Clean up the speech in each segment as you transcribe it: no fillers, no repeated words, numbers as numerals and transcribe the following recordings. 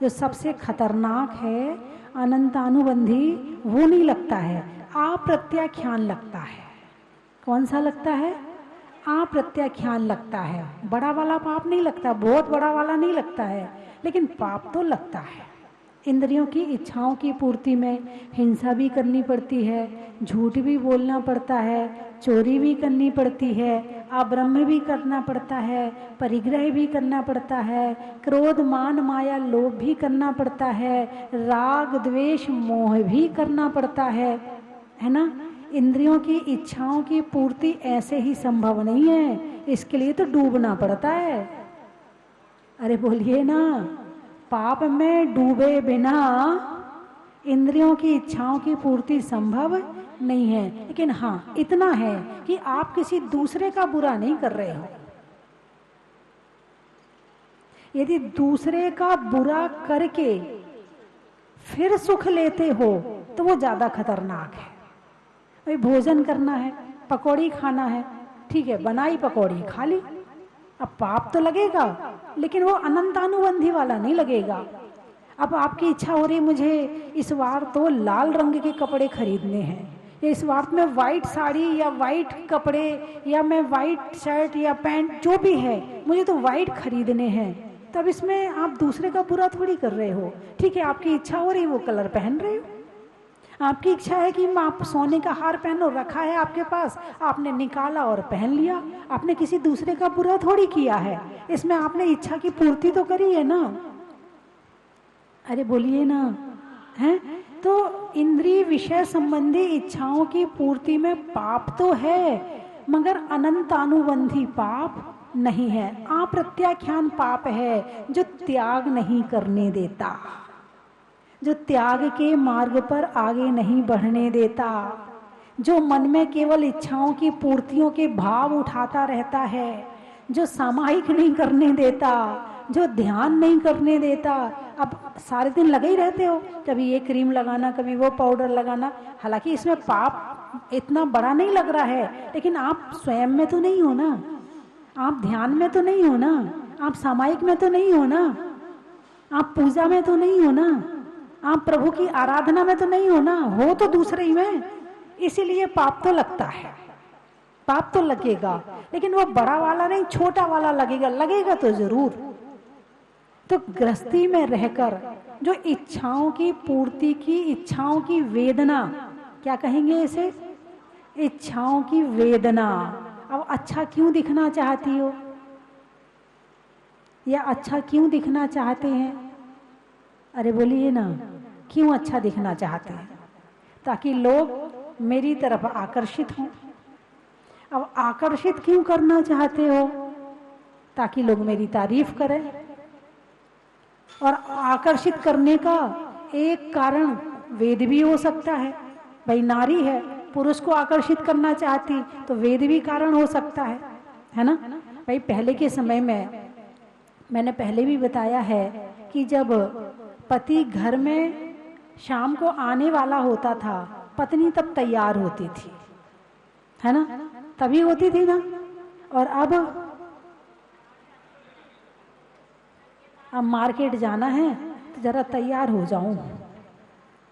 जो सबसे खतरनाक है अनंतानुबंधी, वो नहीं लगता है, अप्रत्याख्यान लगता है। कौन सा लगता है? अप्रत्याख्यान लगता है। बड़ा वाला पाप नहीं लगता, बहुत बड़ा वाला नहीं लगता है, लेकिन पाप तो लगता है। इंद्रियों की इच्छाओं की पूर्ति में हिंसा भी करनी पड़ती है, झूठ भी बोलना पड़ता है, चोरी भी करनी पड़ती है, अब्रह्म भी करना पड़ता है, परिग्रह भी करना पड़ता है, क्रोध मान माया लोभ भी करना पड़ता है, राग द्वेष मोह भी करना पड़ता है ना। इंद्रियों की इच्छाओं की पूर्ति ऐसे ही संभव नहीं है, इसके लिए तो डूबना पड़ता है। अरे बोलिए ना, पाप में डूबे बिना इंद्रियों की इच्छाओं की पूर्ति संभव नहीं है। लेकिन हाँ, इतना है कि आप किसी दूसरे का बुरा नहीं कर रहे हो। यदि दूसरे का बुरा करके फिर सुख लेते हो तो वो ज्यादा खतरनाक है। भाई भोजन करना है, पकौड़ी खाना है, ठीक है, बनाई पकौड़ी खा ली, अब पाप तो लगेगा, लेकिन वो अनंतानुबंधी वाला नहीं लगेगा। अब आपकी इच्छा हो रही मुझे इस बार तो लाल रंग के कपड़े खरीदने हैं, या इस बार में वाइट साड़ी या वाइट कपड़े, या मैं वाइट शर्ट या पैंट जो भी है मुझे तो वाइट खरीदने हैं। तब इसमें आप दूसरे का बुरा थोड़ी कर रहे हो। ठीक है, आपकी इच्छा हो रही वो कलर पहन रहे हो, आपकी इच्छा है कि आप सोने का हार पहनो, रखा है आपके पास, आपने निकाला और पहन लिया। आपने किसी दूसरे का बुरा थोड़ी किया है, इसमें आपने इच्छा की पूर्ति तो करी है ना। अरे बोलिए ना, हैं? तो इंद्रिय विषय संबंधी इच्छाओं की पूर्ति में पाप तो है, मगर अनंतानुबंधी पाप नहीं है। अप्रत्याख्यान पाप है जो त्याग नहीं करने देता, जो त्याग के मार्ग पर आगे नहीं बढ़ने देता, जो मन में केवल इच्छाओं की पूर्तियों के भाव उठाता रहता है, जो सामायिक नहीं करने देता, जो ध्यान नहीं करने देता। अब सारे दिन लगे ही रहते हो, कभी ये क्रीम लगाना, कभी वो पाउडर लगाना, हालांकि इसमें पाप इतना बड़ा नहीं लग रहा है, लेकिन आप स्वयं में तो नहीं हो ना, आप ध्यान में तो नहीं हो ना, आप सामायिक में तो नहीं हो ना, आप पूजा में तो नहीं हो ना, आप प्रभु की आराधना में तो नहीं हो ना, हो तो दूसरे ही में। इसीलिए पाप तो लगता है, पाप तो लगेगा, लेकिन वो बड़ा वाला नहीं, छोटा वाला लगेगा, लगेगा तो जरूर। तो गृहस्थी में रहकर जो इच्छाओं की पूर्ति की, इच्छाओं की वेदना, क्या कहेंगे इसे? इच्छाओं की वेदना। अब अच्छा क्यों दिखना चाहती हो, या अच्छा क्यों दिखना चाहते हैं? अरे बोलिए ना, क्यों अच्छा दिखना चाहते हैं? ताकि लोग मेरी तरफ आकर्षित हों। अब आकर्षित क्यों करना चाहते हो? ताकि लोग मेरी तारीफ करें। और आकर्षित करने का एक कारण वेद भी हो सकता है। भाई नारी है, पुरुष को आकर्षित करना चाहती तो वेद भी कारण हो सकता है ना। भाई पहले के समय में मैंने पहले भी बताया है कि जब पति घर में शाम को आने वाला होता था, पत्नी तब तैयार होती थी, है ना, तभी होती थी ना। और अब मार्केट जाना है तो जरा तैयार हो जाऊं,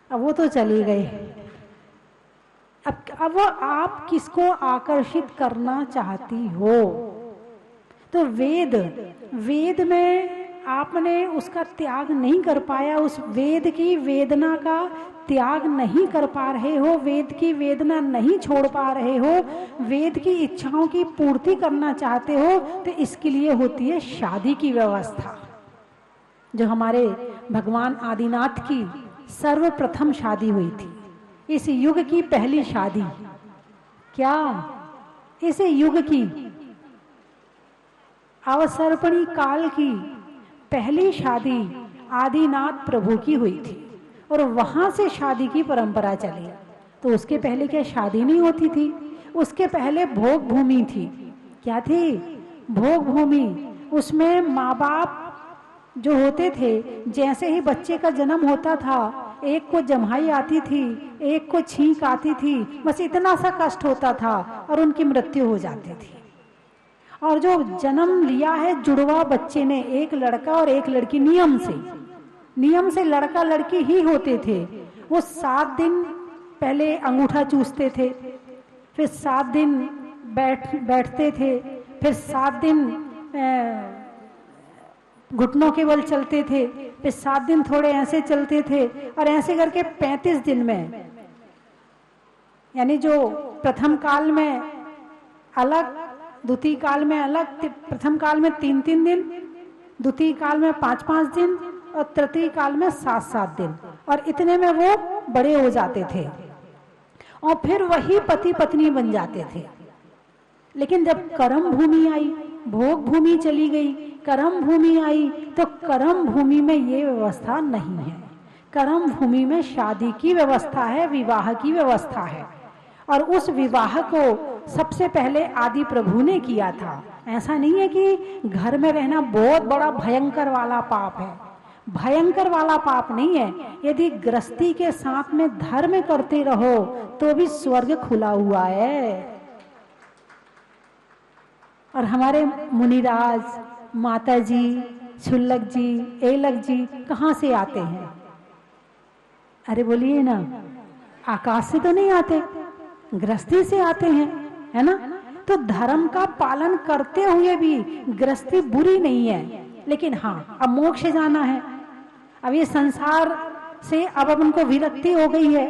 अब वो तो चली गई। अब आप किसको आकर्षित करना चाहती हो? तो वेद में आपने उसका त्याग नहीं कर पाया, उस वेद की वेदना का त्याग नहीं कर पा रहे हो, वेद की वेदना नहीं छोड़ पा रहे हो, वेद की इच्छाओं की पूर्ति करना चाहते हो, तो इसके लिए होती है शादी की व्यवस्था। जो हमारे भगवान आदिनाथ की सर्वप्रथम शादी हुई थी, इस युग की पहली शादी, क्या इस युग की अवसर्पणी काल की पहली शादी आदिनाथ प्रभु की हुई थी, और वहां से शादी की परंपरा चली। तो उसके पहले क्या शादी नहीं होती थी? उसके पहले भोग भूमि थी। क्या थी? भोग भूमि। उसमें माँ बाप जो होते थे, जैसे ही बच्चे का जन्म होता था, एक को जम्हाई आती थी, एक को छींक आती थी, बस इतना सा कष्ट होता था और उनकी मृत्यु हो जाती थी। और जो जन्म लिया है जुड़वा बच्चे ने, एक लड़का और एक लड़की, नियम से नियम से लड़का लड़की ही होते थे। वो 7 दिन पहले अंगूठा चूसते थे, फिर 7 दिन बैठते थे, फिर 7 दिन घुटनों के बल चलते थे, फिर 7 दिन थोड़े ऐसे चलते थे, और ऐसे करके 35 दिन में, यानी जो प्रथम काल में अलग, द्वितीय काल में अलग, प्रथम काल में 3-3 दिन, द्वितीय काल में 5-5 दिन, और तृतीय काल में 7-7 दिन, और इतने में वो बड़े हो जाते थे और फिर वही पति पत्नी बन जाते थे। लेकिन जब कर्म भूमि आई, भोग भूमि चली गई, कर्म भूमि आई, तो कर्म भूमि में ये व्यवस्था नहीं है। कर्म भूमि में शादी की व्यवस्था है, विवाह की व्यवस्था है, और उस विवाह को सबसे पहले आदि प्रभु ने किया था। ऐसा नहीं है कि घर में रहना बहुत बड़ा भयंकर वाला पाप है, भयंकर वाला पाप नहीं है। यदि गृहस्थी के साथ में धर्म करते रहो तो भी स्वर्ग खुला हुआ है। और हमारे मुनिराज, माता जी, छुल्लक जी, एलक जी कहाँ से आते हैं? अरे बोलिए ना, आकाश से तो नहीं आते, गृहस्थी से आते हैं, है ना। तो धर्म का पालन करते हुए भी गृहस्थी बुरी नहीं है, लेकिन हाँ अब मोक्ष जाना है, अब ये संसार से अब उनको विरक्ति हो गई है,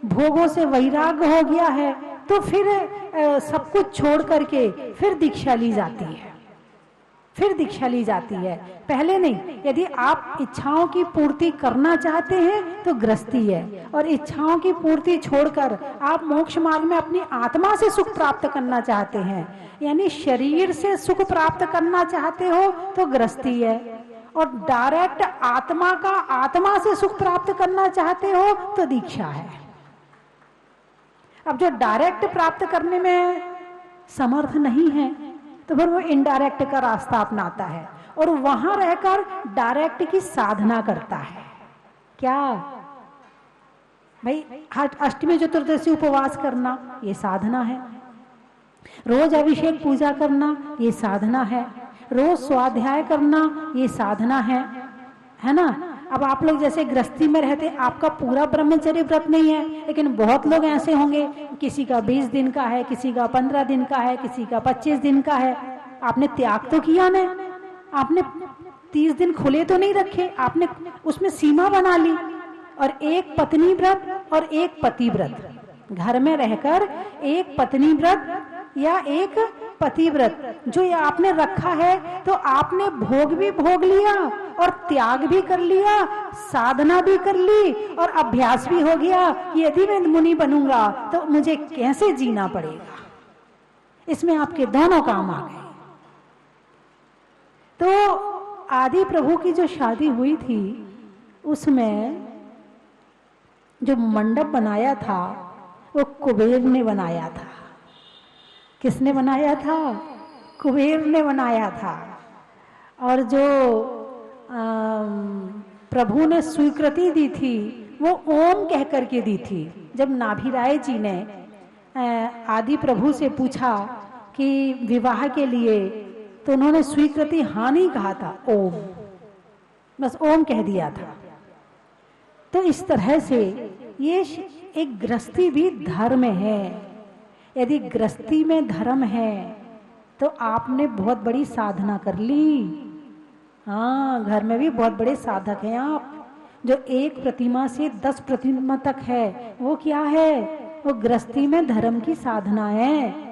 भोगों से वैराग्य हो गया है, तो फिर सब कुछ छोड़ करके फिर दीक्षा ली जाती है, फिर दीक्षा ली जाती है, पहले नहीं। यदि आप इच्छाओं की पूर्ति करना चाहते हैं तो गृहस्थी है, और इच्छाओं की पूर्ति छोड़कर आप मोक्ष मार्ग में अपनी आत्मा से सुख प्राप्त करना चाहते हैं, यानी शरीर से सुख प्राप्त करना चाहते हो तो गृहस्थी है, और डायरेक्ट आत्मा का आत्मा से सुख प्राप्त करना चाहते हो तो दीक्षा है। अब जो डायरेक्ट प्राप्त करने में समर्थ नहीं है तो फिर वो इनडायरेक्ट का रास्ता अपनाता है, और वहां रहकर डायरेक्ट की साधना करता है। क्या भाई, अष्टमी चतुर्दशी उपवास करना ये साधना है, रोज अभिषेक पूजा करना ये साधना है, रोज स्वाध्याय करना ये साधना है ना। अब आप लोग जैसे गृहस्थी में रहते, आपका पूरा ब्रह्मचर्य व्रत नहीं है, लेकिन बहुत लोग ऐसे होंगे, किसी का 20 दिन का है, किसी का 15 दिन का है, किसी का 25 दिन का है। आपने त्याग तो किया ना, आपने 30 दिन खुले तो नहीं रखे, आपने उसमें सीमा बना ली, और एक पत्नी व्रत और एक पति व्रत, घर में रहकर एक पत्नी व्रत या एक पति व्रत जो ये आपने रखा है, तो आपने भोग भी भोग लिया और त्याग भी कर लिया, साधना भी कर ली, और अभ्यास भी हो गया कि यदि मैं मुनि बनूंगा तो मुझे कैसे जीना पड़ेगा। इसमें आपके दोनों काम आ गए। तो आदि प्रभु की जो शादी हुई थी, उसमें जो मंडप बनाया था वो कुबेर ने बनाया था। किसने बनाया था? कुबेर ने बनाया था। और जो प्रभु ने स्वीकृति दी थी वो ओम कह करके दी थी। जब नाभिराय जी ने आदि प्रभु से पूछा कि विवाह के लिए, तो उन्होंने स्वीकृति हाँ नहीं कहा था, ओम, बस ओम कह दिया था। तो इस तरह से ये एक गृहस्थी भी धर्म है। यदि गृहस्थी में धर्म है तो आपने बहुत बड़ी साधना कर ली। हाँ, घर में भी बहुत बड़े साधक हैं आप। जो 1 प्रतिमा से 10 प्रतिमा तक है वो क्या है? वो गृहस्थी में धर्म की साधना है।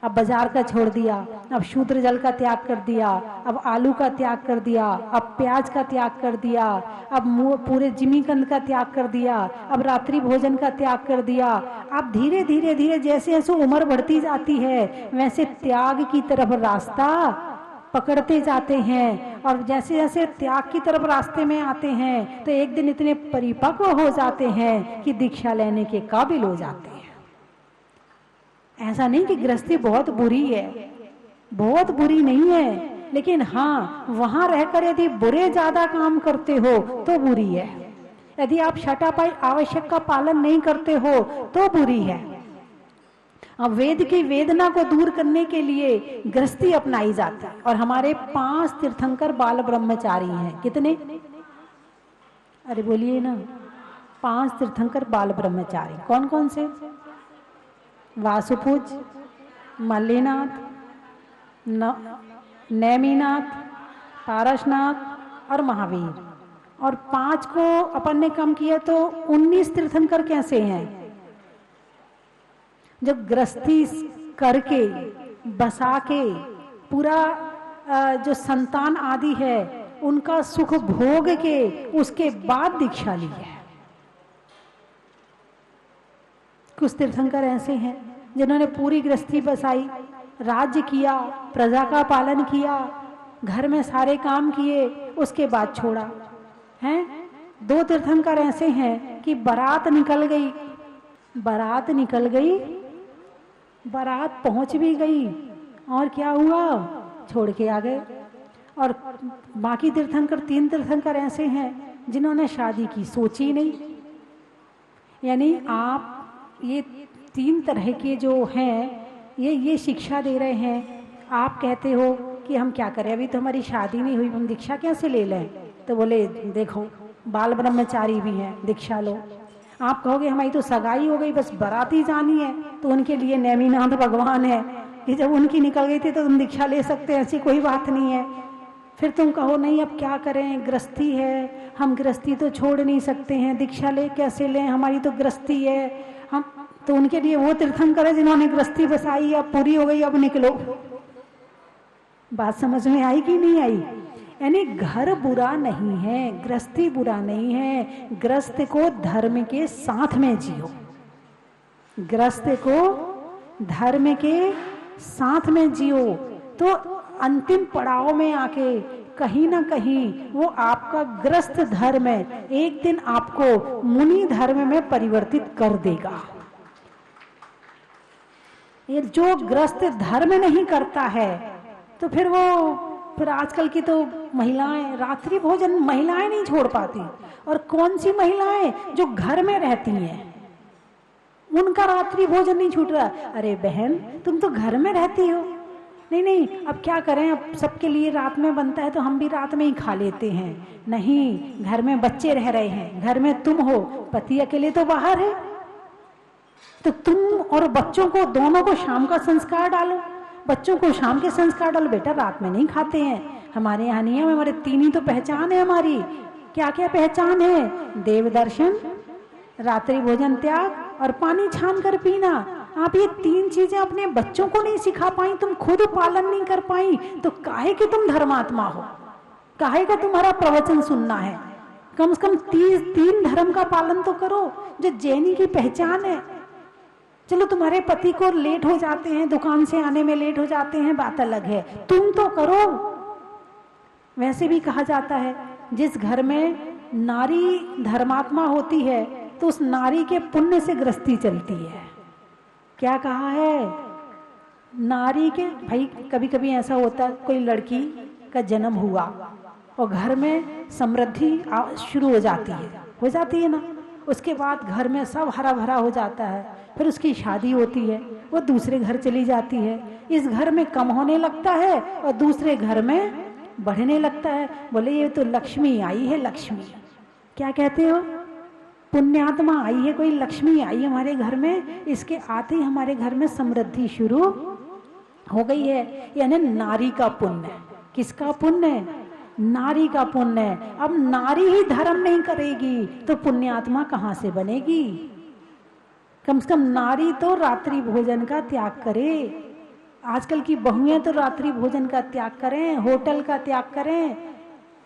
अब बाजार का छोड़ दिया, अब शूद्र जल का त्याग कर दिया, अब आलू का त्याग कर दिया, अब प्याज का त्याग कर दिया, अब पूरे जिमीकंद का त्याग कर दिया, अब रात्रि भोजन का त्याग कर दिया। अब धीरे धीरे धीरे जैसे जैसे उम्र बढ़ती जाती है वैसे त्याग की तरफ रास्ता पकड़ते जाते हैं, और जैसे जैसे त्याग की तरफ रास्ते में आते हैं तो एक दिन इतने परिपक्व हो जाते हैं कि दीक्षा लेने के काबिल हो जाते हैं। ऐसा नहीं कि गृहस्थी बहुत बुरी है, बहुत बुरी नहीं है, लेकिन हाँ वहां रहकर यदि बुरे ज्यादा काम करते हो तो बुरी है। यदि आप छठापाई आवश्यक का पालन नहीं करते हो तो बुरी है। अब वेद की वेदना को दूर करने के लिए गृहस्थी अपनाई जाती है। और हमारे 5 तीर्थंकर बाल ब्रह्मचारी हैं। कितने? अरे बोलिए ना। 5 तीर्थंकर बाल ब्रह्मचारी कौन कौन से? वासुपूज, मल्लीनाथ, नेमिनाथ, पारसनाथ और महावीर। और 5 को अपन ने कम किया तो 19 तीर्थंकर कैसे हैं? जब गृहस्थी करके बसा के पूरा जो संतान आदि है उनका सुख भोग के उसके बाद दीक्षा ली है। कुछ तीर्थंकर ऐसे हैं जिन्होंने पूरी गृहस्थी बसाई, राज्य किया, प्रजा का पालन किया, घर में सारे काम किए, उसके बाद छोड़ा हैं। 2 तीर्थंकर ऐसे हैं कि बारात निकल गई, बारात पहुंच भी गई और क्या हुआ, छोड़ के आ गए। और बाकी तीर्थंकर 3 तीर्थंकर ऐसे हैं जिन्होंने शादी की सोची नहीं। यानी आप ये 3 तरह के जो हैं ये शिक्षा दे रहे हैं। आप कहते हो कि हम क्या करें, अभी तो हमारी शादी नहीं हुई, हम दीक्षा कैसे ले लें? तो बोले देखो बाल ब्रह्मचारी भी हैं, दीक्षा लो। आप कहोगे हमारी तो सगाई हो गई, बस बाराती जानी है, तो उनके लिए नेमिनाथ भगवान है कि जब उनकी निकल गई थी तो तुम दीक्षा ले सकते हैं, ऐसी कोई बात नहीं है। फिर तुम कहो नहीं अब क्या करें, गृहस्थी है, हम गृहस्थी तो छोड़ नहीं सकते हैं, दीक्षा ले कैसे लें, हमारी तो गृहस्थी है। हम तो उनके लिए वो तीर्थंकर है जिन्होंने गृहस्थी बसाई, अब पूरी हो गई, अब निकलो। बात समझ में आई कि नहीं आई? यानी घर बुरा नहीं है, गृहस्थी बुरा नहीं है, गृहस्थ को धर्म के साथ में जियो, गृहस्थ को धर्म के साथ में जियो। तो अंतिम पड़ाव में आके कहीं ना कहीं वो आपका गृहस्थ धर्म एक दिन आपको मुनि धर्म में परिवर्तित कर देगा। ये जो गृहस्थ धर्म नहीं करता है तो फिर आजकल की तो महिलाएं रात्रि भोजन महिलाएं नहीं छोड़ पाती। और कौन सी महिलाएं जो घर में रहती हैं उनका रात्रि भोजन नहीं छूट रहा। अरे बहन तुम तो घर में रहती हो। नहीं अब क्या करें, अब सबके लिए रात में बनता है तो हम भी रात में ही खा लेते हैं। नहीं, घर में बच्चे रह रहे हैं, घर में तुम हो, पति अकेले तो बाहर है, तो तुम और बच्चों को दोनों को शाम का संस्कार डालो। बच्चों को शाम के संस्कार डालो, बेटा रात में नहीं खाते हैं, हमारे यहाँ नियम है, हमारे 3 ही तो पहचान है हमारी। क्या क्या पहचान है? देव दर्शन, रात्रि भोजन त्याग और पानी छान कर पीना। आप ये 3 चीजें अपने बच्चों को नहीं सिखा पाई, तुम खुद पालन नहीं कर पाई, तो काहे कि तुम धर्मात्मा हो, काहे का तुम्हारा प्रवचन सुनना है। कम से कम 3 धर्म का पालन तो करो जो जैनी की पहचान है। चलो तुम्हारे पति को लेट हो जाते हैं, दुकान से आने में लेट हो जाते हैं, बात अलग है, तुम तो करो। वैसे भी कहा जाता है जिस घर में नारी धर्मात्मा होती है तो उस नारी के पुण्य से गृहस्थी चलती है। क्या कहा है? नारी के भाई कभी कभी ऐसा होता है कोई लड़की का जन्म हुआ और घर में समृद्धि शुरू हो जाती है ना, उसके बाद घर में सब हरा भरा हो जाता है, फिर उसकी शादी होती है, वो दूसरे घर चली जाती है, इस घर में कम होने लगता है और दूसरे घर में बढ़ने लगता है। बोले ये तो लक्ष्मी आई है, लक्ष्मी। क्या कहते हो? पुण्यात्मा आई है, कोई लक्ष्मी आई हमारे घर में, इसके आते ही हमारे घर में समृद्धि शुरू हो गई है। यानी नारी का पुण्य। किसका पुण्य? नारी का पुण्य। अब नारी ही धर्म नहीं करेगी तो पुण्यात्मा कहां से बनेगी? कम से कम नारी तो रात्रि भोजन का त्याग करे। आजकल की बहुएं तो रात्रि भोजन का त्याग करें, होटल का त्याग करें,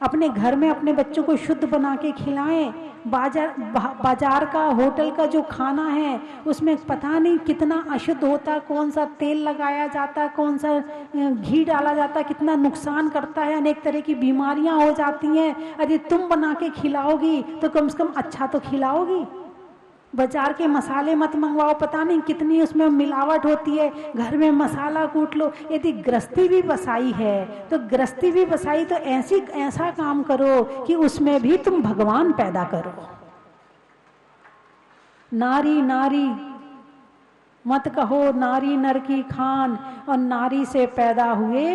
अपने घर में अपने बच्चों को शुद्ध बना के खिलाएं। बाजार का होटल का जो खाना है उसमें पता नहीं कितना अशुद्ध होता, कौन सा तेल लगाया जाता, कौन सा घी डाला जाता, कितना नुकसान करता है, अनेक तरह की बीमारियां हो जाती हैं। अरे तुम बना के खिलाओगी तो कम से कम अच्छा तो खिलाओगी। बाजार के मसाले मत मंगवाओ, पता नहीं कितनी उसमें मिलावट होती है, घर में मसाला कूट लो। यदि गृहस्थी भी बसाई है तो गृहस्थी भी बसाई तो ऐसा काम करो कि उसमें भी तुम भगवान पैदा करो। नारी नारी मत कहो, नारी नर की खान, और नारी से पैदा हुए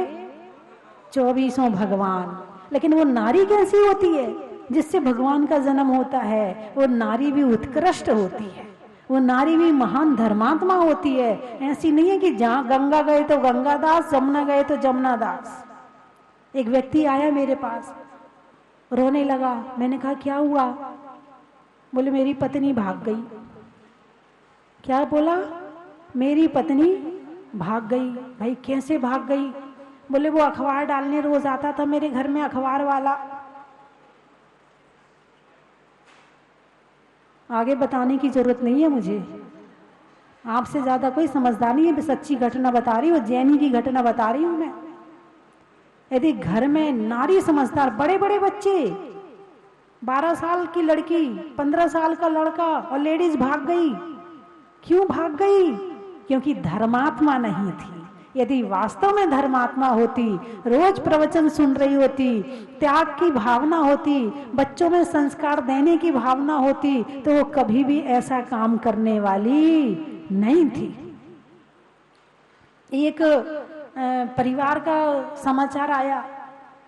24 भगवान। लेकिन वो नारी कैसी होती है? जिससे भगवान का जन्म होता है वो नारी भी उत्कृष्ट होती है, वो नारी भी महान धर्मात्मा होती है। ऐसी नहीं है कि जहाँ गंगा गए तो गंगादास, जमुना गए तो जमुना दास। एक व्यक्ति आया मेरे पास, रोने लगा। मैंने कहा क्या हुआ? बोले मेरी पत्नी भाग गई। क्या बोला? मेरी पत्नी भाग गई। भाई कैसे भाग गई? बोले वो अखबार डालने रोज आता था मेरे घर में, अखबार वाला। आगे बताने की जरूरत नहीं है मुझे, आपसे ज्यादा कोई समझदार नहीं है। मैं सच्ची घटना बता रही हूँ, जैनी की घटना बता रही हूँ मैं। यदि घर में नारी समझदार, बड़े बड़े बच्चे, 12 साल की लड़की, 15 साल का लड़का और लेडीज भाग गई। क्यों भाग गई? क्योंकि धर्मात्मा नहीं थी। यदि वास्तव में धर्मात्मा होती, रोज प्रवचन सुन रही होती, त्याग की भावना होती, बच्चों में संस्कार देने की भावना होती, तो वो कभी भी ऐसा काम करने वाली नहीं थी। एक परिवार का समाचार आया,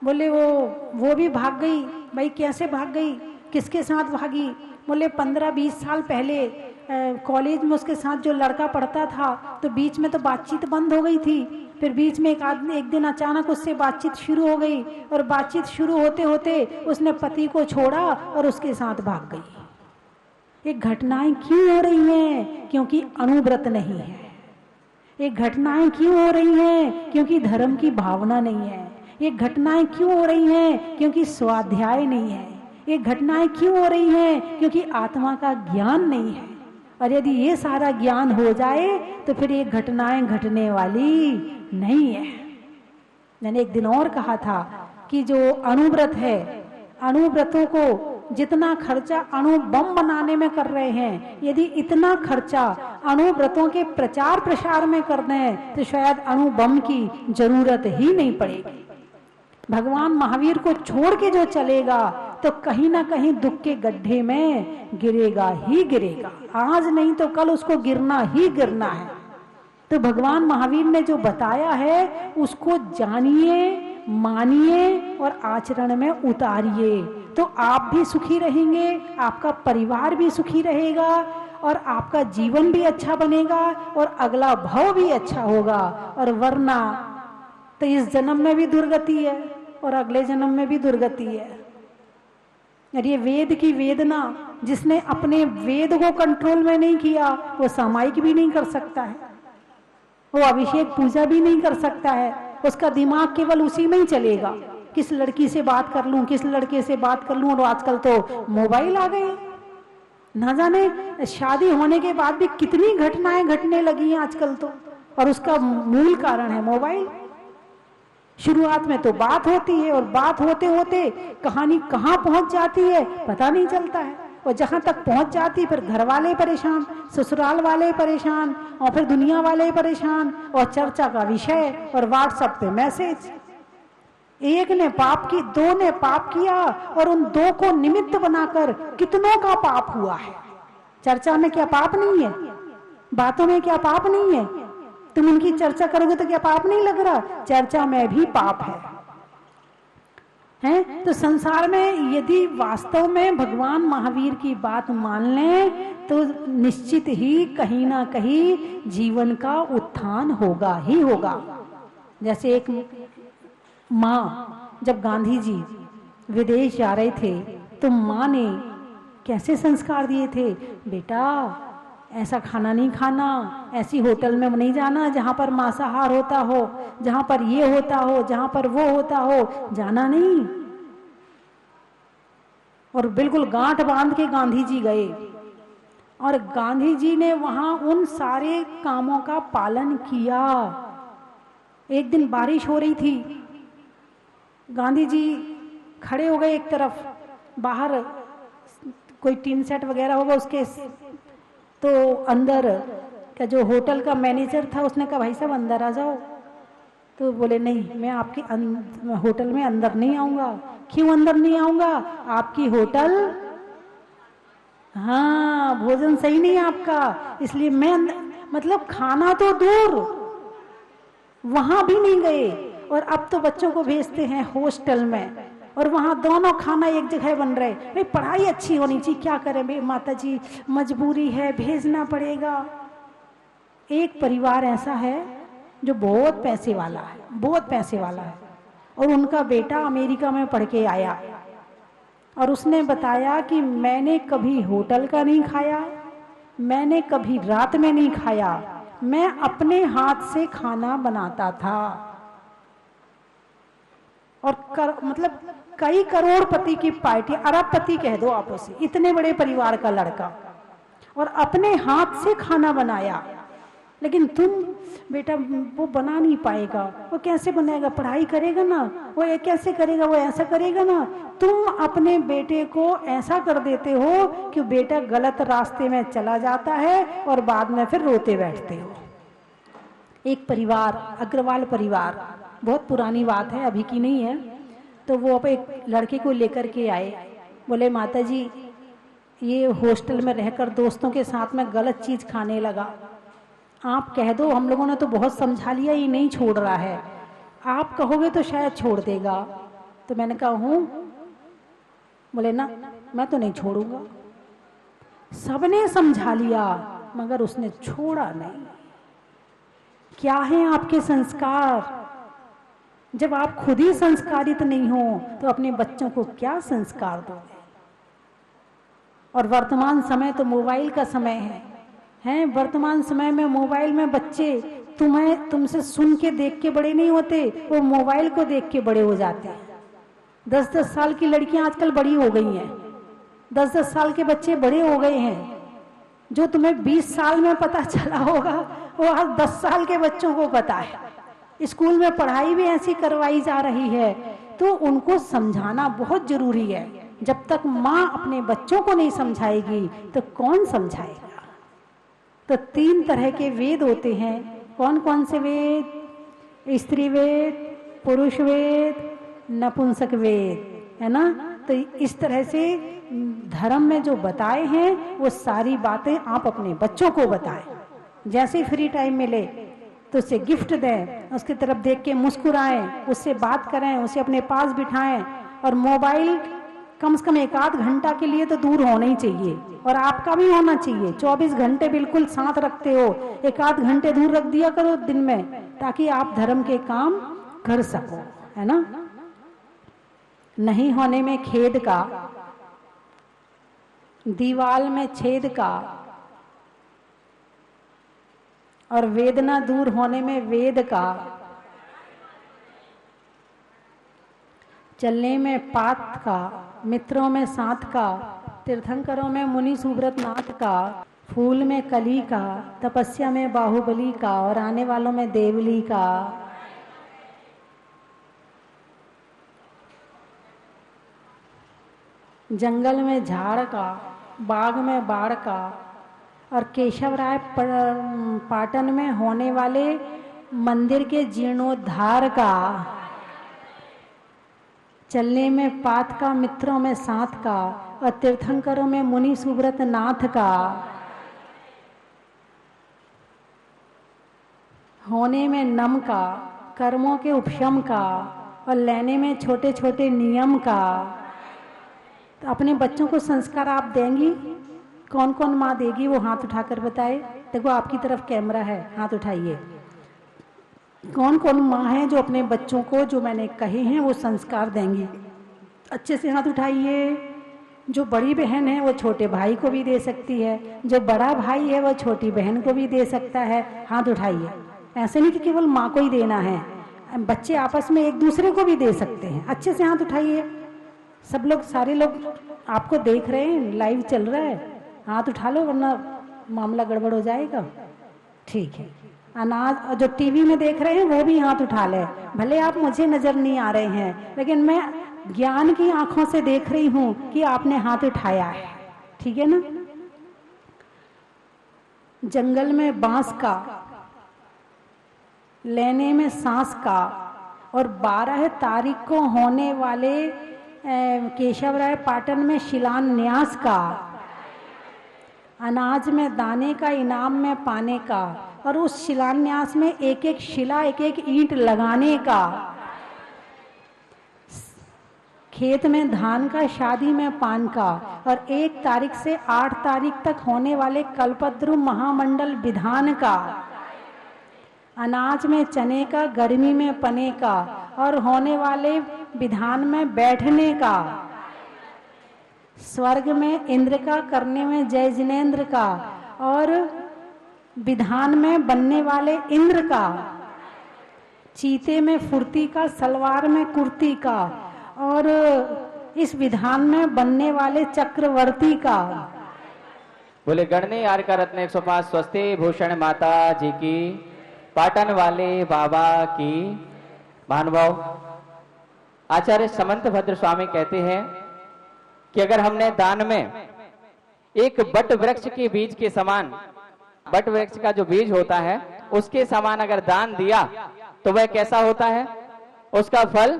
बोले वो भी भाग गई। भाई कैसे भाग गई? किसके साथ भागी? बोले 15-20 साल पहले कॉलेज में उसके साथ जो लड़का पढ़ता था, तो बीच में तो बातचीत बंद हो गई थी। फिर बीच में एक दिन अचानक उससे बातचीत शुरू हो गई, और बातचीत शुरू होते होते उसने पति को छोड़ा और उसके साथ भाग गई। ये घटनाएं क्यों हो रही हैं? क्योंकि अनुव्रत नहीं है। ये घटनाएं क्यों हो रही हैं? क्योंकि धर्म की भावना नहीं है। ये घटनाएं क्यों हो रही हैं? क्योंकि स्वाध्याय नहीं है। ये घटनाएं क्यों हो रही हैं? क्योंकि आत्मा का ज्ञान नहीं है। और यदि ये सारा ज्ञान हो जाए तो फिर ये घटनाएं घटने वाली नहीं है। मैंने एक दिन और कहा था कि जो अनुव्रत है, अनुव्रतों को जितना खर्चा अणु बम बनाने में कर रहे हैं, यदि इतना खर्चा अनुव्रतों के प्रचार प्रसार में कर दें तो शायद अणु बम की जरूरत ही नहीं पड़ेगी। भगवान महावीर को छोड़ के जो चलेगा तो कहीं ना कहीं दुख के गड्ढे में गिरेगा ही गिरेगा। आज नहीं तो कल उसको गिरना ही गिरना है। तो भगवान महावीर ने जो बताया है उसको जानिए, मानिए और आचरण में उतारिए, तो आप भी सुखी रहेंगे, आपका परिवार भी सुखी रहेगा और आपका जीवन भी अच्छा बनेगा और अगला भव भी अच्छा होगा। और वरना तो इस जन्म में भी दुर्गति है और अगले जन्म में भी दुर्गति है। और ये वेद की वेदना, जिसने अपने वेद को कंट्रोल में नहीं किया वो सामायिक भी नहीं कर सकता है, वो अभिषेक पूजा भी नहीं कर सकता है। उसका दिमाग केवल उसी में ही चलेगा, किस लड़की से बात कर लूं, किस लड़के से बात कर लूं। और आजकल तो मोबाइल आ गए, ना जाने शादी होने के बाद भी कितनी घटनाएं घटने लगी हैं आजकल तो, और उसका मूल कारण है मोबाइल। शुरुआत में तो बात होती है और बात होते होते कहानी कहाँ पहुंच जाती है पता नहीं चलता है, और जहां तक पहुंच जाती फिर घर वाले परेशान, ससुराल वाले परेशान, और फिर दुनिया वाले परेशान, और चर्चा का विषय और व्हाट्सएप पे मैसेज। एक ने पाप की, दो ने पाप किया, और उन दो को निमित्त बनाकर कितनों का पाप हुआ है। चर्चा में क्या पाप नहीं है? बातों में क्या पाप नहीं है? तुम इनकी चर्चा करोगे तो क्या पाप नहीं लग रहा? चर्चा में भी पाप है? तो संसार में यदि वास्तव में भगवान महावीर की बात मान लें तो निश्चित ही कहीं ना कहीं जीवन का उत्थान होगा ही होगा। जैसे एक माँ, जब गांधी जी विदेश जा रहे थे तो माँ ने कैसे संस्कार दिए थे, बेटा ऐसा खाना नहीं खाना, ऐसी होटल में नहीं जाना जहां पर मांसाहार होता हो, जहां पर ये होता हो, जहां पर वो होता हो, जाना नहीं। और बिल्कुल गांठ बांध के गांधी जी गए, और गांधी जी ने वहां उन सारे कामों का पालन किया। एक दिन बारिश हो रही थी, गांधी जी खड़े हो गए एक तरफ, बाहर कोई टीन सेट वगैरह होगा उसके, तो अंदर का जो होटल का मैनेजर था उसने कहा भाई साहब अंदर आ जाओ। तो बोले नहीं, मैं आपके होटल में अंदर नहीं आऊंगा। क्यों अंदर नहीं आऊंगा? आपकी होटल, हाँ भोजन सही नहीं है आपका, इसलिए मैं मतलब खाना तो दूर, वहां भी नहीं गए। और अब तो बच्चों को भेजते हैं हॉस्टल में, और वहाँ दोनों खाना एक जगह बन रहे। भाई पढ़ाई अच्छी होनी चाहिए, क्या करें भाई माता जी, मजबूरी है, भेजना पड़ेगा। एक परिवार ऐसा है जो बहुत पैसे वाला है, बहुत पैसे वाला है, और उनका बेटा अमेरिका में पढ़ के आया और उसने बताया कि मैंने कभी होटल का नहीं खाया, मैंने कभी रात में नहीं खाया, मैं अपने हाथ से खाना बनाता था। और मतलब कई करोड़पति की पार्टी, अरबपति कह दो आप उसे, इतने बड़े परिवार का लड़का, और अपने हाथ से खाना बनाया। लेकिन तुम बेटा वो बना नहीं पाएगा, वो कैसे बनाएगा, पढ़ाई करेगा ना, वो ये कैसे करेगा, वो ऐसा करेगा ना। तुम अपने बेटे को ऐसा कर देते हो कि बेटा गलत रास्ते में चला जाता है और बाद में फिर रोते बैठते हो। एक परिवार, अग्रवाल परिवार, बहुत पुरानी बात है, अभी की नहीं है, तो वो अब एक लड़के को लेकर के आए। बोले माता जी ये हॉस्टल में रहकर दोस्तों के साथ में गलत चीज़ खाने लगा, आप कह दो, हम लोगों ने तो बहुत समझा लिया, ये नहीं छोड़ रहा है, आप कहोगे तो शायद छोड़ देगा। तो मैंने कहा हूँ। बोले ना मैं तो नहीं छोड़ूंगा। सबने समझा लिया मगर उसने छोड़ा नहीं। क्या है आपके संस्कार? जब आप खुद ही संस्कारित नहीं हो तो अपने बच्चों को क्या संस्कार दोगे? और वर्तमान समय तो मोबाइल का समय है। वर्तमान समय में मोबाइल में बच्चे तुमसे सुन के देख के बड़े नहीं होते, वो मोबाइल को देख के बड़े हो जाते हैं। 10-10 साल की लड़कियां आजकल बड़ी हो गई हैं, 10-10 साल के बच्चे बड़े हो गए हैं। जो तुम्हें 20 साल में पता चला होगा वो आज 10 साल के बच्चों को पता है। स्कूल में पढ़ाई भी ऐसी करवाई जा रही है, तो उनको समझाना बहुत जरूरी है। जब तक माँ अपने बच्चों को नहीं समझाएगी तो कौन समझाएगा? तो 3 तरह के वेद होते हैं। कौन कौन से वेद? स्त्री वेद, पुरुष वेद, नपुंसक वेद, है ना। तो इस तरह से धर्म में जो बताए हैं वो सारी बातें आप अपने बच्चों को बताएं। जैसे ही फ्री टाइम मिले तो उसे गिफ्ट दें, उसकी तरफ देख के मुस्कुराएं, उससे बात करें, उसे अपने पास बिठाएं। और मोबाइल कम से कम 1-8 घंटा के लिए तो दूर होना ही चाहिए, और आपका भी होना चाहिए। 24 घंटे बिल्कुल साथ रखते हो, 1-8 घंटे दूर रख दिया करो दिन में, ताकि आप धर्म के काम कर सको, है ना। नहीं होने में खेद का, दीवाल में छेद का, और वेदना दूर होने में वेद का, चलने में पात का, मित्रों में साथ का, तीर्थंकरों में मुनि सुब्रत नाथ का, फूल में कली का, तपस्या में बाहुबली का, और आने वालों में देवली का। जंगल में झाड़ का, बाग में बाढ़ का, और केशवराय पाटन में होने वाले मंदिर के जीर्णोद्धार का। चलने में पात का, मित्रों में साथ का, और तीर्थंकरों में मुनि सुब्रत नाथ का। होने में नम का, कर्मों के उपशम का, और लेने में छोटे छोटे नियम का। तो अपने बच्चों को संस्कार आप देंगी? कौन कौन माँ देगी वो हाथ उठाकर बताए। देखो आपकी तरफ कैमरा है, हाथ उठाइए। कौन कौन माँ है जो अपने बच्चों को जो मैंने कहे हैं वो संस्कार देंगी? अच्छे से हाथ उठाइए। जो बड़ी बहन है वो छोटे भाई को भी दे सकती है, जो बड़ा भाई है वो छोटी बहन को भी दे सकता है। हाथ उठाइए। ऐसे नहीं कि केवल माँ को ही देना है, बच्चे आपस में एक दूसरे को भी दे सकते हैं। अच्छे से हाथ उठाइए। सब लोग, सारे लोग आपको देख रहे हैं, लाइव चल रहा है, हाथ उठा लो वरना मामला गड़बड़ हो जाएगा। ठीक है। अनाज जो टीवी में देख रहे हैं वो भी हाथ उठा ले। भले आप मुझे नजर नहीं आ रहे हैं, लेकिन मैं ज्ञान की आंखों से देख रही हूं कि आपने हाथ उठाया है। ठीक है ना। जंगल में बांस का, लेने में सांस का, और 12 तारीख को होने वाले केशवराय पाटन में शिलान्यास का। अनाज में दाने का, इनाम में पाने का, और उस शिलान्यास में एक एक शिला, एक एक ईंट लगाने का। खेत में धान का, शादी में पान का, और 1 तारीख से 8 तारीख तक होने वाले कल्पद्रु महामंडल विधान का, अनाज में चने का, गर्मी में पने का, और होने वाले विधान में बैठने का, स्वर्ग में इंद्र का, करने में जय जिनेन्द्र का, और विधान में बनने वाले इंद्र का, चीते में फुर्ती का, सलवार में कुर्ती का, और इस विधान में बनने वाले चक्रवर्ती का। बोले गणने आर का रत्न 105 स्वस्ति भूषण माता जी की, पाटन वाले बाबा की। महानुभाव, आचार्य समंत भद्र स्वामी कहते हैं कि अगर हमने दान में एक बट वृक्ष के बीज के समान, बट वृक्ष का जो बीज होता है उसके समान अगर दान दिया तो वह कैसा होता है? उसका फल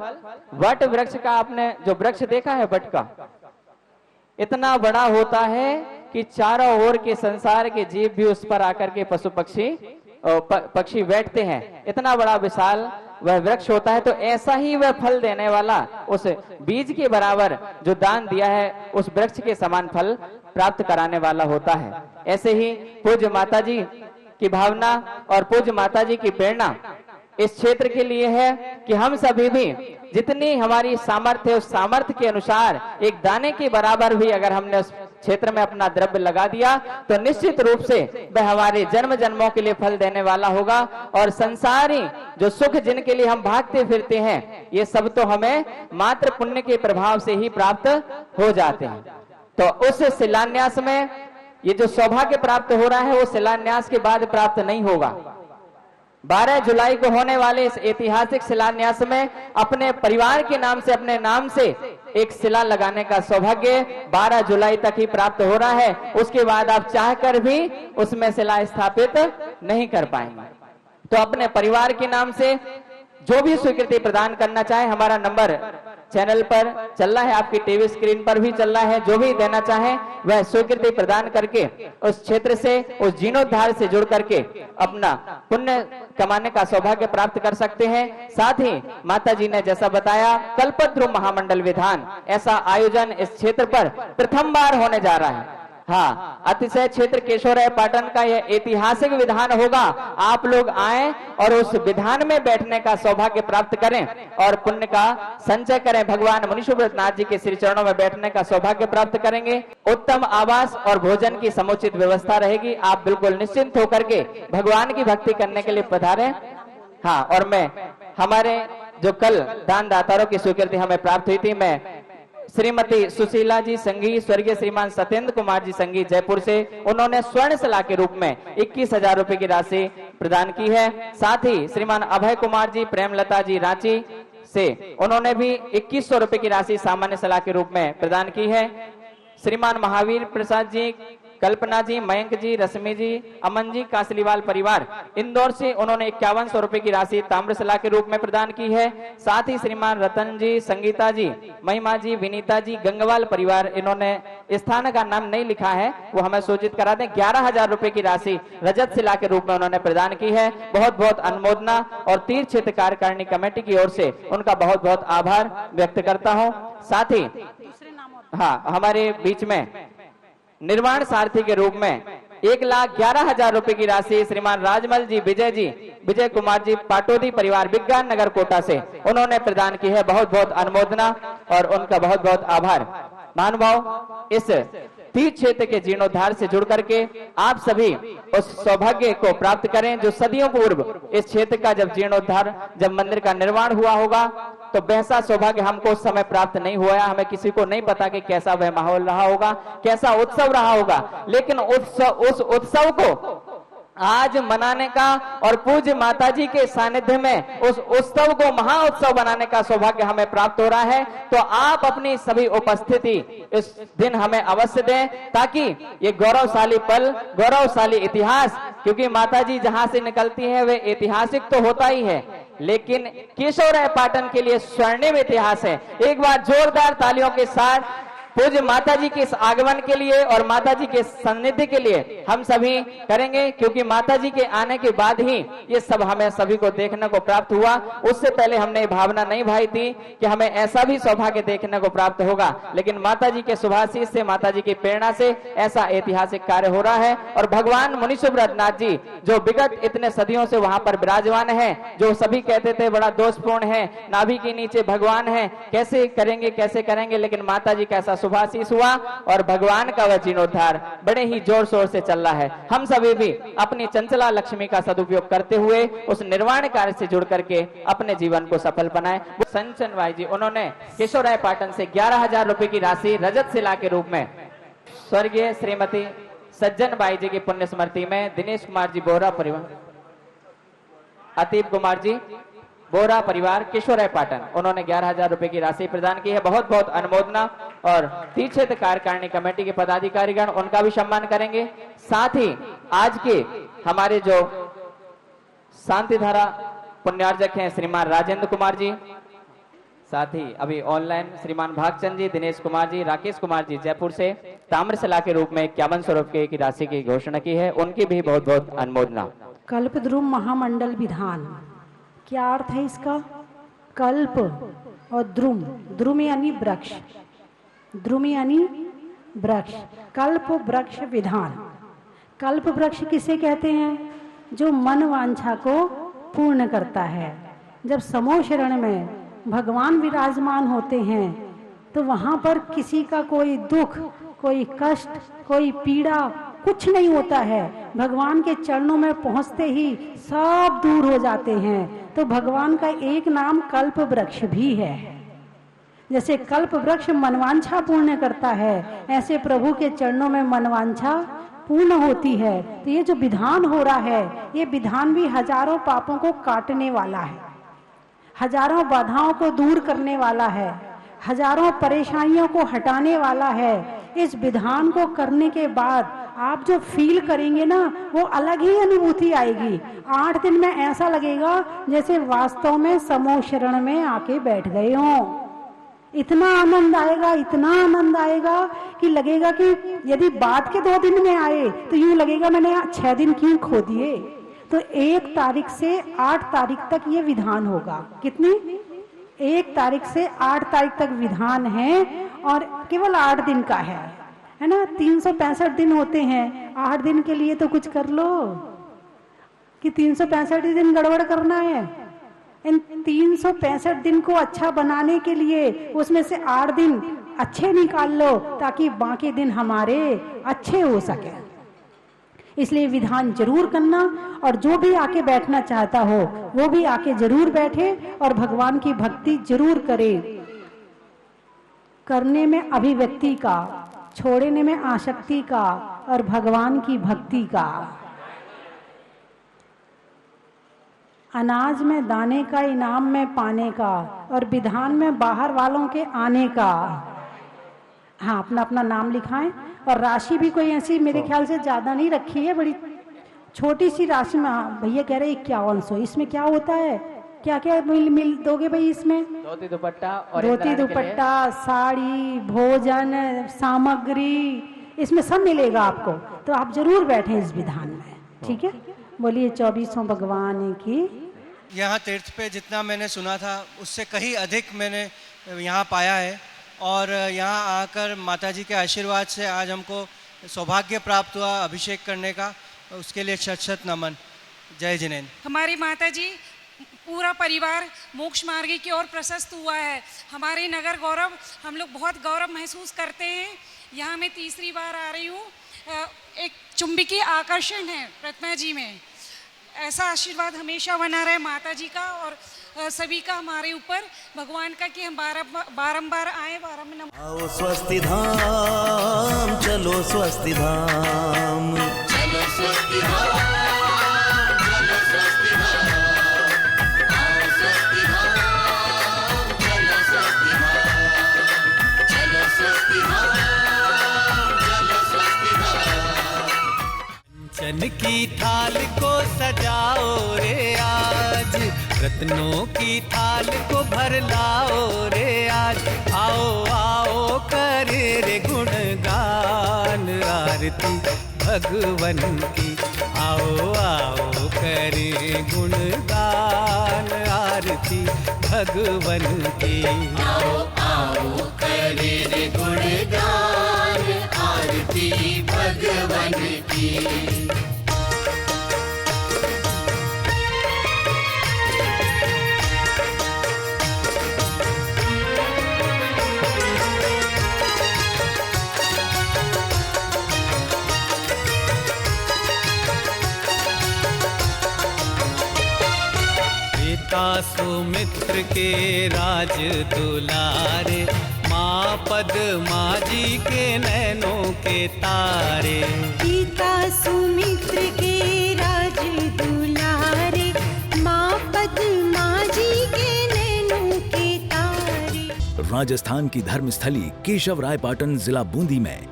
वट वृक्ष का, आपने जो वृक्ष देखा है बट का, इतना बड़ा होता है कि चारों ओर के संसार के जीव भी उस पर आकर के पशु पक्षी बैठते हैं। इतना बड़ा विशाल वह वृक्ष होता है। तो ऐसा ही वह फल देने वाला, उस बीज के बराबर जो दान दिया है उस वृक्ष के समान फल प्राप्त कराने वाला होता है। ऐसे ही पूज्य माता जी की भावना और पूज्य माता जी की प्रेरणा इस क्षेत्र के लिए है कि हम सभी भी जितनी हमारी सामर्थ्य, उस सामर्थ्य के अनुसार एक दाने के बराबर भी अगर हमने उस क्षेत्र में अपना द्रव्य लगा दिया तो निश्चित रूप से वह हमारे जन्म जन्मों के लिए फल देने वाला होगा। और संसारी जो सुख जिनके लिए हम भागते फिरते हैं, ये सब तो हमें मात्र पुण्य के प्रभाव से ही प्राप्त हो जाते हैं। तो उस शिलान्यास में ये जो सौभाग्य प्राप्त हो रहा है वो शिलान्यास के बाद प्राप्त नहीं होगा। 12 जुलाई को होने वाले इस ऐतिहासिक शिलान्यास में अपने परिवार के नाम से, अपने नाम से एक शिला लगाने का सौभाग्य 12 जुलाई तक ही प्राप्त हो रहा है। उसके बाद आप चाहकर भी उसमें शिला स्थापित नहीं कर पाएंगे। तो अपने परिवार के नाम से जो भी स्वीकृति प्रदान करना चाहे, हमारा नंबर चैनल पर चल रहा है, आपकी टीवी स्क्रीन पर भी चल रहा है। जो भी देना चाहे वह स्वीकृति प्रदान करके उस क्षेत्र से, उस जीर्णोद्धार से जुड़ करके अपना पुण्य कमाने का सौभाग्य प्राप्त कर सकते हैं। साथ ही माता जी ने जैसा बताया, कल्पद्रु महामंडल विधान, ऐसा आयोजन इस क्षेत्र पर प्रथम बार होने जा रहा है। हाँ, अतिशय क्षेत्र केशवराय पाटन का यह ऐतिहासिक विधान होगा। आप लोग आए और उस विधान में बैठने का सौभाग्य प्राप्त करें और पुण्य का संचय करें। भगवान मुनिशुभ्रत नाथ जी के श्री चरणों में बैठने का सौभाग्य प्राप्त करेंगे। उत्तम आवास और भोजन की समुचित व्यवस्था रहेगी। आप बिल्कुल निश्चिंत होकर के भगवान की भक्ति करने के लिए पधारें। हाँ, और मैं हमारे जो कल दान दातारों की स्वीकृति हमें प्राप्त हुई थी, मैं श्रीमती सुशीला जी संघी, स्वर्गीय श्रीमान सत्येंद्र कुमार जी संघी जयपुर से, उन्होंने स्वर्ण शिला के रूप में 21,000 रुपए की राशि प्रदान की है। साथ ही श्रीमान अभय कुमार जी, प्रेमलता जी रांची से, उन्होंने भी 2100 रुपए की राशि सामान्य शिला के रूप में प्रदान की है। श्रीमान महावीर प्रसाद जी, कल्पना जी, मयंक जी, रश्मि जी, अमन जी, कासलीवाल परिवार इंदौर से, उन्होंने 5100 रुपए की राशि ताम्रशिला के रूप में प्रदान की है। साथ ही श्रीमान रतन जी, संगीता जी, महिमा जी, विनीता जी, गंगवाल परिवार, इन्होंने स्थान का नाम नहीं लिखा है, वो हमें सूचित करा दें। 11,000 रुपए की राशि रजत शिला के रूप में उन्होंने प्रदान की है। बहुत बहुत अनुमोदना और तीर्थ क्षेत्र कार्यकारिणी कमेटी की ओर से उनका बहुत बहुत आभार व्यक्त करता हूँ। साथ ही हाँ, हमारे बीच में निर्माण सारथी के रूप में 1,11,000 रुपए की राशि श्रीमान राजमल जी, विजय कुमार जी, पाटोदी परिवार, विज्ञान नगर कोटा से, उन्होंने प्रदान की है। बहुत बहुत अनुमोदना और उनका बहुत बहुत आभार। महानुभाव, इस तीर्थ क्षेत्र के जीर्णोद्धार से जुड़ करके आप सभी उस सौभाग्य को प्राप्त करें जो सदियों पूर्व इस क्षेत्र का जब जीर्णोद्धार, जब मंदिर का निर्माण हुआ होगा तो वैसा सौभाग्य हमको उस समय प्राप्त नहीं हुआ। हमें किसी को नहीं पता कि कैसा वह माहौल रहा होगा, कैसा उत्सव रहा होगा, लेकिन उस उत्सव को आज मनाने का और पूज्य माता जी के सानिध्य में उस उत्सव को महा उत्सव बनाने का सौभाग्य हमें प्राप्त हो रहा है। तो आप अपनी सभी उपस्थिति इस दिन हमें अवश्य दें, ताकि ये गौरवशाली पल, गौरवशाली इतिहास, क्योंकि माता जी जहां से निकलती है वे ऐतिहासिक तो होता ही है, लेकिन केशवराय पाटन के लिए स्वर्णिम इतिहास है। एक बार जोरदार तालियों के साथ पूज्य माता जी के इस आगमन के लिए और माता जी के सानिध्य के लिए हम सभी करेंगे, क्योंकि माता जी के आने के बाद ही ये सब हमें सभी को देखने को प्राप्त हुआ। उससे पहले हमने भावना नहीं भाई थी कि हमें ऐसा भी सौभाग्य देखने को प्राप्त होगा, लेकिन माता जी के शुभाशीष से, माता जी की प्रेरणा से ऐसा ऐतिहासिक कार्य हो रहा है। और भगवान मुनि सुब्रतनाथ जी जो विगत इतने सदियों से वहां पर विराजमान है, जो सभी कहते थे बड़ा दोषपूर्ण है, नाभि के नीचे भगवान है, कैसे करेंगे, लेकिन माता जी का ऐसा शुभाशीष हुआ और भगवान का वह जीर्णोद्धार बड़े ही जोर शोर से चल रहा है। हम सभी भी अपनी चंचला लक्ष्मी का सदुपयोग करते हुए उस निर्वाण कार्य से जुड़ करके अपने जीवन को सफल बनाए। संचन भाई जी उन्होंने केशवराय पाटन से 11,000 रुपए की राशि रजत शिला के रूप में स्वर्गीय श्रीमती सज्जन बाई जी की पुण्य स्मृति में दिनेश कुमार जी बोरा परिवार, अतीब कुमार जी बोरा परिवार केशवराय पाटन, उन्होंने 11,000 रुपए की राशि प्रदान की है। बहुत बहुत अनुमोदना। और तीर्थ कार्यकारिणी कमेटी के पदाधिकारीगण उनका भी सम्मान करेंगे। साथ ही आज के हमारे जो शांति धारा पुण्यार्जक हैं श्रीमान राजेंद्र कुमार जी, साथ ही अभी ऑनलाइन श्रीमान भागचंद जी, दिनेश कुमार जी, राकेश कुमार जी जयपुर से ताम्रशिला के रूप में 5100 रुपए की राशि की घोषणा की है, उनकी भी बहुत बहुत अनुमोदना। कल्पद्रुम महामंडल विधान, क्या अर्थ है इसका? कल्प और द्रुम, द्रुम यानी वृक्ष, द्रुम यानी वृक्ष, कल्प वृक्ष विधान। कल्प वृक्ष किसे कहते हैं? जो मन वांछा को पूर्ण करता है। जब समूह शरण में भगवान विराजमान होते हैं तो वहां पर किसी का कोई दुख, कोई कष्ट, कोई पीड़ा कुछ नहीं होता है। भगवान के चरणों में पहुंचते ही सब दूर हो जाते हैं। तो भगवान का एक नाम कल्प वृक्ष भी है। जैसे कल्प वृक्ष मनवांछा पूर्ण करता है, ऐसे प्रभु के चरणों में मनवांछा पूर्ण होती है। तो ये जो विधान हो रहा है, ये विधान भी हजारों पापों को काटने वाला है, हजारों बाधाओं को दूर करने वाला है, हजारों परेशानियों को हटाने वाला है। इस विधान को करने के बाद आप जो फील करेंगे ना, वो अलग ही अनुभूति आएगी। 8 दिन में ऐसा लगेगा जैसे वास्तव में समूह शरण में आके बैठ गए हों। इतना आनंद आएगा, इतना आनंद आएगा कि लगेगा कि यदि बाद के 2 दिन में आए तो यूं लगेगा मैंने 6 दिन क्यों खो दिए। तो 1 तारीख से 8 तारीख तक ये विधान होगा। कितनी? 1 तारीख से 8 तारीख तक विधान है और केवल 8 दिन का है ना। 365 दिन होते हैं, 8 दिन के लिए तो कुछ कर लो कि 365 दिन गड़बड़ करना है। इन 365 दिन को अच्छा बनाने के लिए उसमें से 8 दिन अच्छे निकाल लो ताकि बाकी दिन हमारे अच्छे हो सके। इसलिए विधान जरूर करना, और जो भी आके बैठना चाहता हो वो भी आके जरूर बैठे और भगवान की भक्ति जरूर करे। करने में अभिव्यक्ति का, छोड़ने में आसक्ति का और भगवान की भक्ति का। अनाज में दाने का, इनाम में पाने का, और विधान में बाहर वालों के आने का। हाँ, अपना अपना नाम लिखाएं। और राशि भी कोई ऐसी मेरे ख्याल से ज्यादा नहीं रखी है, बड़ी छोटी सी राशि में। हाँ, भैया कह रहे 5100। इसमें क्या होता है? क्या क्या मिल दोगे भाई इसमें? धोती दुपट्टा, और धोती दुपट्टा, साड़ी, भोजन सामग्री, इसमें सब मिलेगा आपको। तो आप जरूर बैठे इस विधान में, ठीक है। बोलिए 2400 भगवान की। यहाँ तीर्थ पे जितना मैंने सुना था उससे कहीं अधिक मैंने यहाँ पाया है, और यहाँ आकर माताजी के आशीर्वाद से आज हमको सौभाग्य प्राप्त हुआ अभिषेक करने का। उसके लिए शत शत नमन। जय जिनेन्द्र। हमारी माताजी पूरा परिवार मोक्ष मार्ग की ओर प्रशस्त हुआ है। हमारे नगर गौरव, हम लोग बहुत गौरव महसूस करते हैं। यहाँ मैं तीसरी बार आ रही हूँ। एक चुंबकीय आकर्षण है प्रतिमा जी में। ऐसा आशीर्वाद हमेशा बना रहे माता जी का और सभी का हमारे ऊपर, भगवान का, कि हम बारंबार आए, आओ स्वस्ति धाम, चलो स्वस्ति धाम, चलो स्वस्ति धाम, चलो स्वस्ति धाम, आओ स्वस्ति धाम, चलो स्वस्ति धाम, चलो स्वस्ति धाम, चलो स्वस्ति धाम। चन की थाल को सजाओ रे आज, रत्नों की थाल को भर लाओ रे आज। आओ आओ करे रे आरती भगवन की। आओ आओ करें गुणगान आरती भगवन की। आओ आओ करे रे गुणगान आरती भगवन की। पिता सुमित्र के राज दुलारे, माँ पद्मा जी के नैनों के तारे। पिता सुमित्र के राज दुलारे, माँ पद्मा जी के नैनों के तारे। राजस्थान की धर्मस्थली केशवरायपाटन जिला बूंदी में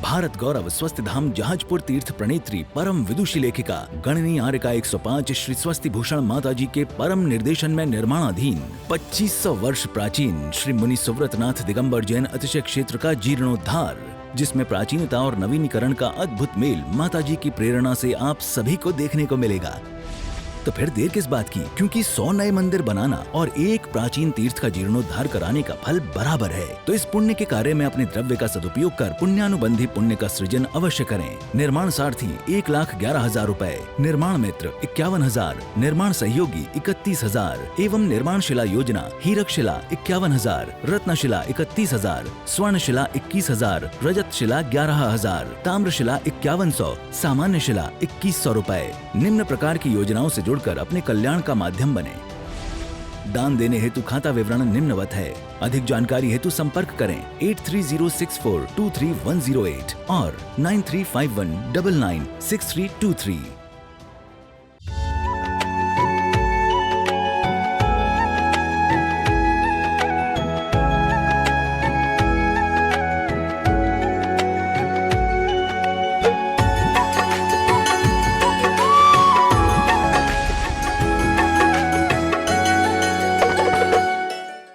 भारत गौरव स्वस्थ धाम जहाजपुर तीर्थ प्रणेत्री परम विदुषी लेखिका गणनी आर्यका 105 श्री स्वस्ति भूषण माता जी के परम निर्देशन में निर्माणाधीन 2500 वर्ष प्राचीन श्री मुनि सुव्रतनाथ दिगंबर जैन अतिशय क्षेत्र का जीर्णोद्धार, जिसमें प्राचीनता और नवीनीकरण का अद्भुत मेल माता जी की प्रेरणा से आप सभी को देखने को मिलेगा। तो फिर देर किस बात की, क्योंकि 100 नए मंदिर बनाना और एक प्राचीन तीर्थ का जीर्णोद्धार कराने का फल बराबर है। तो इस पुण्य के कार्य में अपने द्रव्य का सदुपयोग कर पुण्यानुबंधी पुण्य का सृजन अवश्य करें। निर्माण सारथी 1,11,000 रूपए, निर्माण मित्र 51,000, निर्माण सहयोगी 31,000 एवं निर्माण शिला योजना हीरक शिला 51,000, रत्न शिला 31,000, स्वर्ण शिला 21,000, रजत शिला 11,000, ताम्र शिला 5100, सामान्य शिला 2100 रूपए। निम्न प्रकार की योजनाओं से जुड़कर अपने कल्याण का माध्यम बने। दान देने हेतु खाता विवरण निम्नवत है। अधिक जानकारी हेतु संपर्क करें 8306423108 और 9351996323।